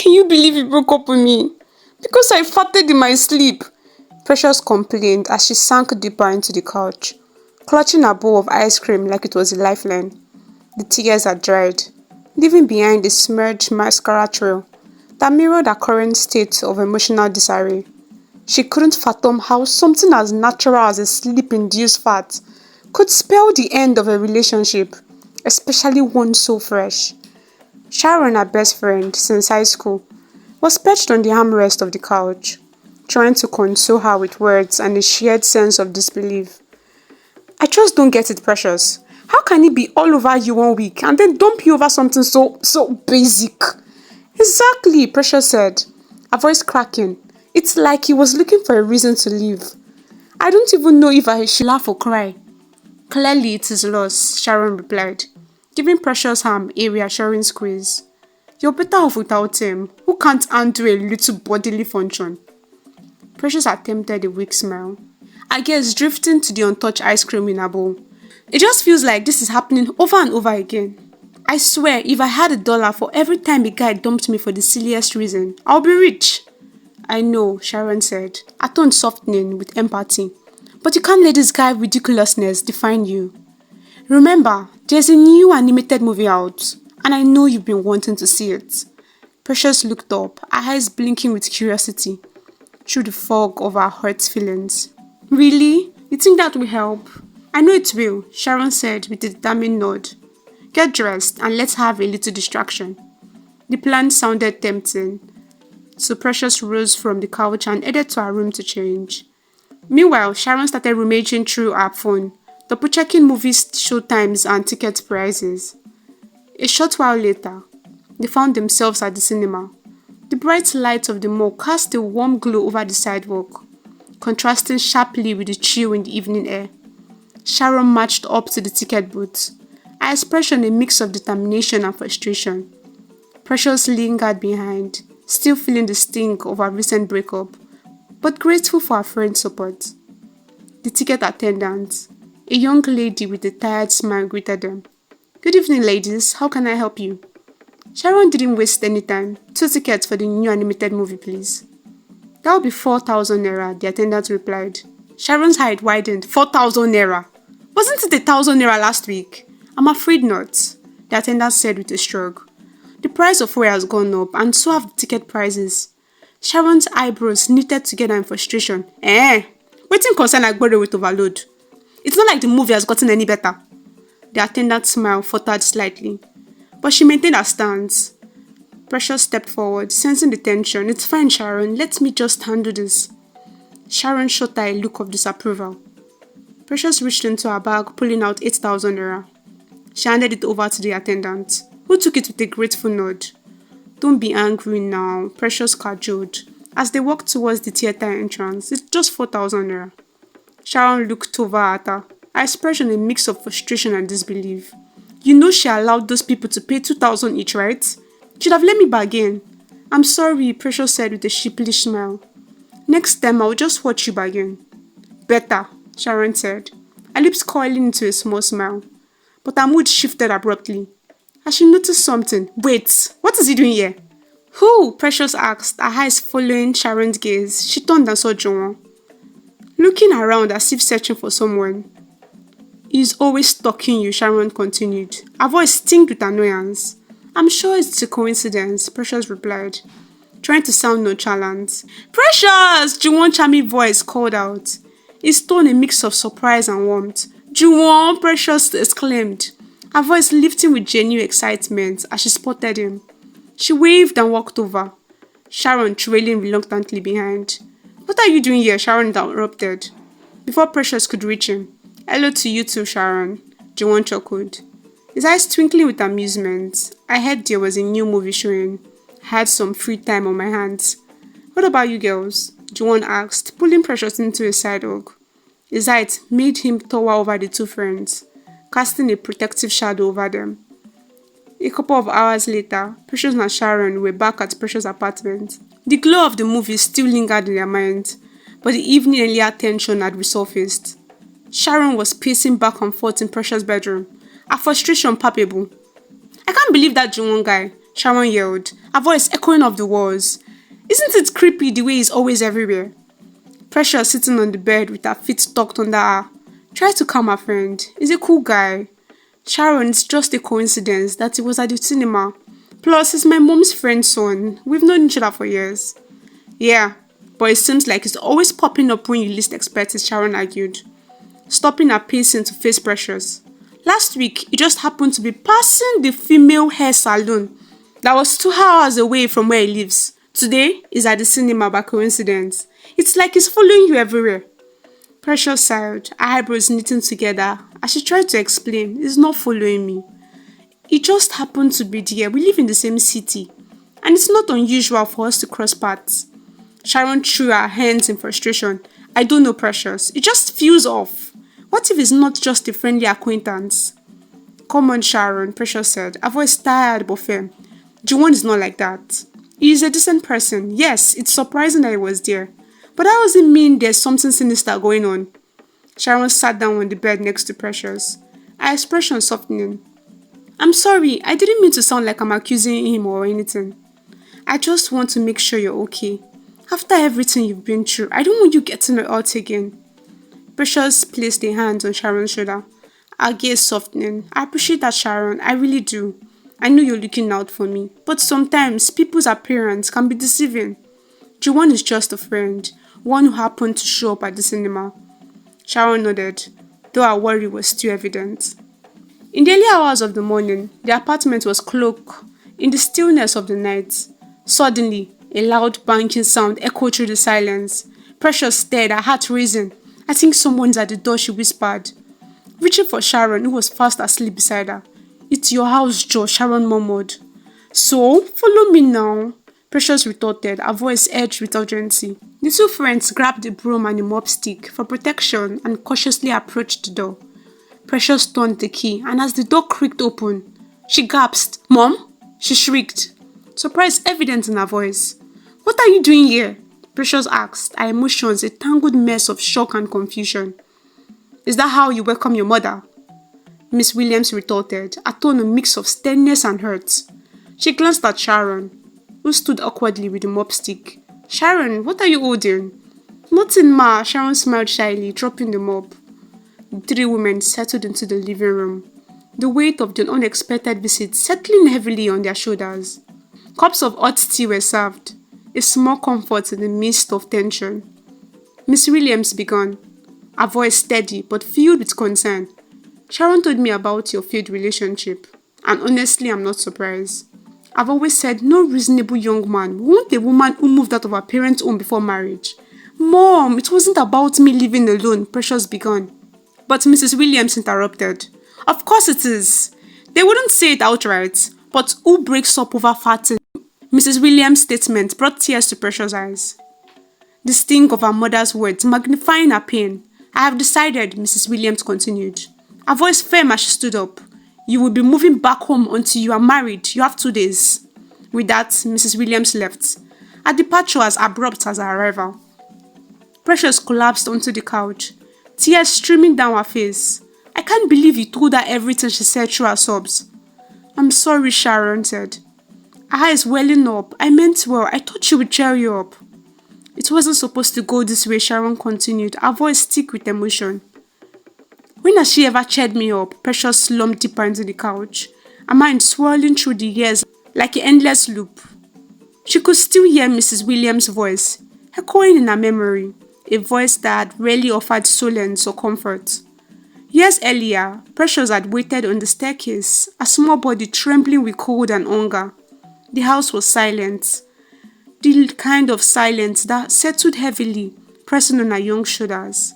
Can you believe he broke up with me? Because I farted in my sleep. Precious complained as she sank deeper into the couch, clutching a bowl of ice cream like it was a lifeline. The tears had dried, leaving behind a smudged mascara trail that mirrored her current state of emotional disarray. She couldn't fathom how something as natural as a sleep-induced fart could spell the end of a relationship, especially one so fresh. Sharon, her best friend since high school, was perched on the armrest of the couch, trying to console her with words and a shared sense of disbelief. I just don't get it, Precious. How can he be all over you one week and then dump you over something so basic? Exactly, Precious said, her voice cracking. It's like he was looking for a reason to leave. I don't even know if I should laugh or cry. Clearly it is loss, Sharon replied, giving Precious' arm a reassuring squeeze. You're better off without him, who can't undo a little bodily function. Precious attempted a weak smile. I guess drifting to the untouched ice cream in her bowl. It just feels like this is happening over and over again. I swear, if I had $1 for every time a guy dumped me for the silliest reason, I'll be rich. I know, Sharon said, her tone softening with empathy. But you can't let this guy's ridiculousness define you. Remember, there's a new animated movie out, and I know you've been wanting to see it. Precious looked up, her eyes blinking with curiosity through the fog of her hurt feelings. Really? You think that will help? I know it will, Sharon said with a determined nod. Get dressed and let's have a little distraction. The plan sounded tempting, so Precious rose from the couch and headed to her room to change. Meanwhile, Sharon started rummaging through her phone, double-checking movie showtimes and ticket prices. A short while later, they found themselves at the cinema. The bright light of the mall cast a warm glow over the sidewalk, contrasting sharply with the chill in the evening air. Sharon marched up to the ticket booth, her expression a mix of determination and frustration. Precious lingered behind, still feeling the sting of her recent breakup, but grateful for her friend's support. The ticket attendant, a young lady with a tired smile, greeted them. Good evening, ladies. How can I help you? Sharon didn't waste any time. 2 tickets for the new animated movie, please. That will be 4,000 naira, the attendant replied. Sharon's height widened. 4,000 naira. Wasn't it 1,000 naira last week? I'm afraid not, the attendant said with a shrug. The price of fuel has gone up, and so have the ticket prices. Sharon's eyebrows knitted together in frustration. Waiting concern like borrow with overload. It's not like the movie has gotten any better. The attendant's smile faltered slightly, but she maintained her stance. Precious stepped forward, sensing the tension. It's fine, Sharon. Let me just handle this. Sharon shot her a look of disapproval. Precious reached into her bag, pulling out 8,000 naira. She handed it over to the attendant, who took it with a grateful nod. Don't be angry now, Precious cajoled, as they walked towards the theatre entrance. It's just 4,000 naira. Sharon looked over at her expression a mix of frustration and disbelief. You know she allowed those people to pay 2,000 each, right? Should have let me bargain. I'm sorry, Precious said with a sheepish smile. Next time I'll just watch you bargain. Better, Sharon said, her lips coiling into a small smile. But her mood shifted abruptly as she noticed something. Wait, what is he doing here? Who? Precious asked, her eyes following Sharon's gaze. She turned and saw Joan, looking around as if searching for someone. He's always stalking you, Sharon continued, her voice tinged with annoyance. I'm sure it's a coincidence, Precious replied, trying to sound nonchalant. Precious! Juwon's charming voice called out, its tone a mix of surprise and warmth. Juwon! Precious exclaimed, her voice lifting with genuine excitement as she spotted him. She waved and walked over, Sharon trailing reluctantly behind. What are you doing here? Sharon interrupted, before Precious could reach him. Hello to you too, Sharon, Juwon chuckled, his eyes twinkling with amusement. I heard there was a new movie showing. I had some free time on my hands. What about you girls? Juwon asked, pulling Precious into a side hug. His height made him tower over the two friends, casting a protective shadow over them. A couple of hours later, Precious and Sharon were back at Precious' apartment. The glow of the movie still lingered in their minds, but the evening earlier tension had resurfaced. Sharon was pacing back and forth in Precious' bedroom, her frustration palpable. I can't believe that Juwon guy. Sharon yelled, her voice echoing off the walls. Isn't it creepy the way he's always everywhere? Precious sitting on the bed with her feet tucked under her. Try to calm her friend. He's a cool guy. Sharon, it's just a coincidence that he was at the cinema. Plus, he's my mom's friend's son. We've known each other for years. Yeah, but it seems like he's always popping up when you least expect it, Sharon argued, stopping her pacing to face Precious. Last week, he just happened to be passing the female hair salon that was 2 hours away from where he lives. Today, he's at the cinema by coincidence. It's like he's following you everywhere. Precious sighed, her eyebrows knitting together, as she tried to explain, he's not following me. He just happened to be there. We live in the same city, and it's not unusual for us to cross paths. Sharon threw her hands in frustration. I don't know, Precious. It just feels off. What if it's not just a friendly acquaintance? Come on, Sharon, Precious said, her voice tired but firm. Juwon is not like that. He is a decent person. Yes, it's surprising that he was there. But that doesn't mean there's something sinister going on. Sharon sat down on the bed next to Precious, her expression softening. I'm sorry, I didn't mean to sound like I'm accusing him or anything. I just want to make sure you're okay. After everything you've been through, I don't want you getting hurt again. Precious placed a hand on Sharon's shoulder, her gaze softening. I appreciate that, Sharon, I really do. I know you're looking out for me, but sometimes people's appearance can be deceiving. Juwon is just a friend, one who happened to show up at the cinema. Sharon nodded, though her worry was still evident. In the early hours of the morning, the apartment was cloaked in the stillness of the night. Suddenly, a loud banging sound echoed through the silence. Precious stared, her heart racing. I think someone's at the door, she whispered, reaching for Sharon, who was fast asleep beside her. It's your house, Joe, Sharon murmured. So, follow me now, Precious retorted, her voice edged with urgency. The two friends grabbed the broom and the mop stick for protection and cautiously approached the door. Precious turned the key, and as the door creaked open, she gasped. Mom? She shrieked, surprise evident in her voice. What are you doing here? Precious asked, her emotions a tangled mess of shock and confusion. Is that how you welcome your mother? Miss Williams retorted, a tone a mix of sternness and hurt. She glanced at Sharon, who stood awkwardly with the mop stick. Sharon, what are you holding? Nothing, Ma, Sharon smiled shyly, dropping the mop. The three women settled into the living room, the weight of the unexpected visit settling heavily on their shoulders. Cups of hot tea were served, a small comfort in the midst of tension. Miss Williams began, her voice steady but filled with concern. Sharon told me about your failed relationship, and honestly, I'm not surprised. I've always said no reasonable young man would want a woman who moved out of her parents' home before marriage. Mom, it wasn't about me living alone, Precious began. But Mrs. Williams interrupted. Of course it is. They wouldn't say it outright, but who breaks up over farting? Mrs. Williams' statement brought tears to Precious' eyes. The sting of her mother's words magnifying her pain. I have decided, Mrs. Williams continued, her voice firm as she stood up. You will be moving back home until you are married. You have 2 days. With that, Mrs. Williams left. Her departure as abrupt as her arrival. Precious collapsed onto the couch, tears streaming down her face. I can't believe you told her everything, she said through her sobs. I'm sorry, Sharon said, her eyes welling up. I meant well. I thought she would cheer you up. It wasn't supposed to go this way, Sharon continued, her voice thick with emotion. When has she ever cheered me up? Precious slumped deeper into the couch, her mind swirling through the years like an endless loop. She could still hear Mrs. Williams' voice, echoing in her memory, a voice that had rarely offered solace or comfort. Years earlier, Precious had waited on the staircase, a small body trembling with cold and hunger. The house was silent, the kind of silence that settled heavily, pressing on her young shoulders.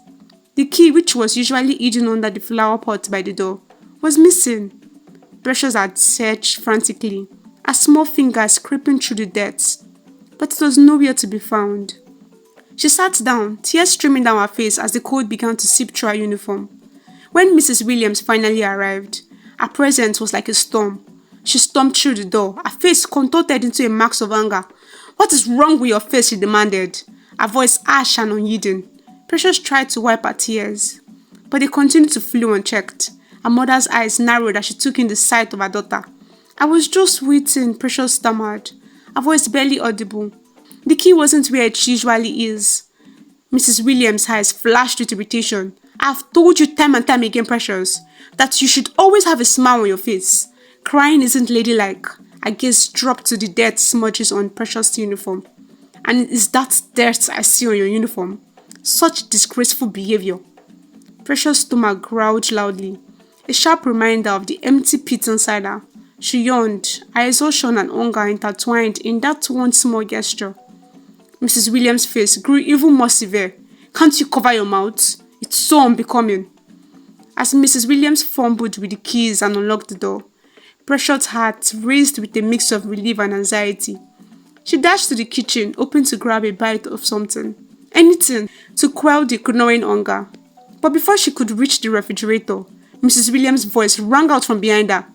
The key, which was usually hidden under the flower pot by the door, was missing. Precious had searched frantically, her small fingers creeping through the depths, but it was nowhere to be found. She sat down, tears streaming down her face as the cold began to seep through her uniform. When Mrs. Williams finally arrived, her presence was like a storm. She stomped through the door, her face contorted into a mask of anger. What is wrong with your face? She demanded, her voice harsh and unyielding. Precious tried to wipe her tears, but they continued to flow unchecked. Her mother's eyes narrowed as she took in the sight of her daughter. I was just waiting, Precious stammered, her voice barely audible. The key wasn't where it usually is. Mrs. Williams' eyes flashed with irritation. I've told you time and time again, Precious, that you should always have a smile on your face. Crying isn't ladylike. Her gaze dropped to the dirt smudges on Precious' uniform. And is that dirt I see on your uniform? Such disgraceful behavior. Precious' stomach growled loudly, a sharp reminder of the empty pit inside her. She yawned, her exhaustion and hunger intertwined in that one small gesture. Mrs. Williams' face grew even more severe. Can't you cover your mouth? It's so unbecoming. As Mrs. Williams fumbled with the keys and unlocked the door, Precious' heart raced with a mix of relief and anxiety. She dashed to the kitchen, hoping to grab a bite of something. Anything to quell the gnawing hunger. But before she could reach the refrigerator, Mrs. Williams' voice rang out from behind her.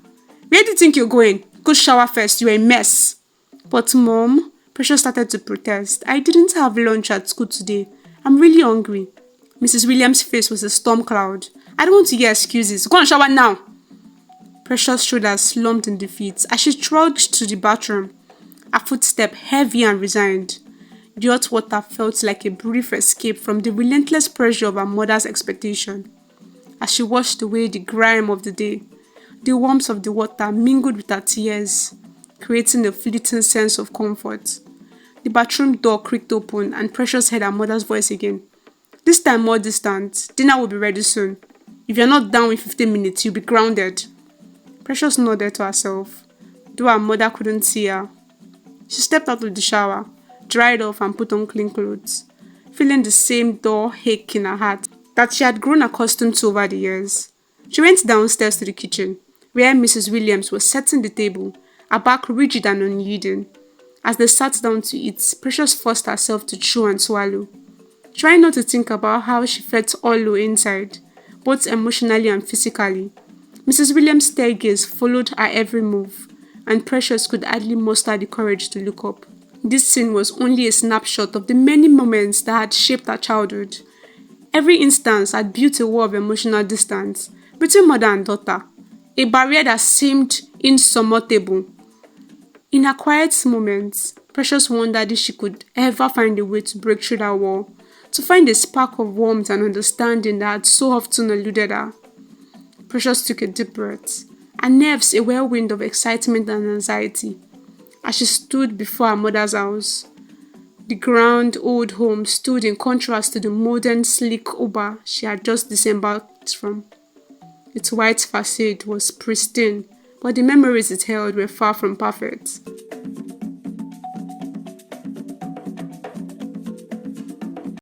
Where do you think you're going? Go shower first, you're a mess. But Mom, Precious started to protest. I didn't have lunch at school today. I'm really hungry. Mrs. Williams' face was a storm cloud. I don't want to hear excuses. Go and shower now. Precious' shoulders slumped in defeat as she trudged to the bathroom, her footstep heavy and resigned. The hot water felt like a brief escape from the relentless pressure of her mother's expectation. As she washed away the grime of the day, the warmth of the water mingled with her tears, creating a fleeting sense of comfort. The bathroom door creaked open and Precious heard her mother's voice again. This time more distant. Dinner will be ready soon. If you're not down in 15 minutes, you'll be grounded. Precious nodded to herself, though her mother couldn't see her. She stepped out of the shower, dried off and put on clean clothes, feeling the same dull ache in her heart that she had grown accustomed to over the years. She went downstairs to the kitchen, where Mrs. Williams was setting the table, her back rigid and unyielding. As they sat down to eat, Precious forced herself to chew and swallow, trying not to think about how she felt hollow inside, both emotionally and physically. Mrs. Williams' stare gaze followed her every move, and Precious could hardly muster the courage to look up. This scene was only a snapshot of the many moments that had shaped her childhood. Every instance had built a wall of emotional distance between mother and daughter, a barrier that seemed insurmountable. In her quiet moments, Precious wondered if she could ever find a way to break through that wall, to find a spark of warmth and understanding that had so often eluded her. Precious took a deep breath, her nerves a whirlwind of excitement and anxiety, as she stood before her mother's house. The grand old home stood in contrast to the modern sleek Uber she had just disembarked from. Its white facade was pristine, but the memories it held were far from perfect.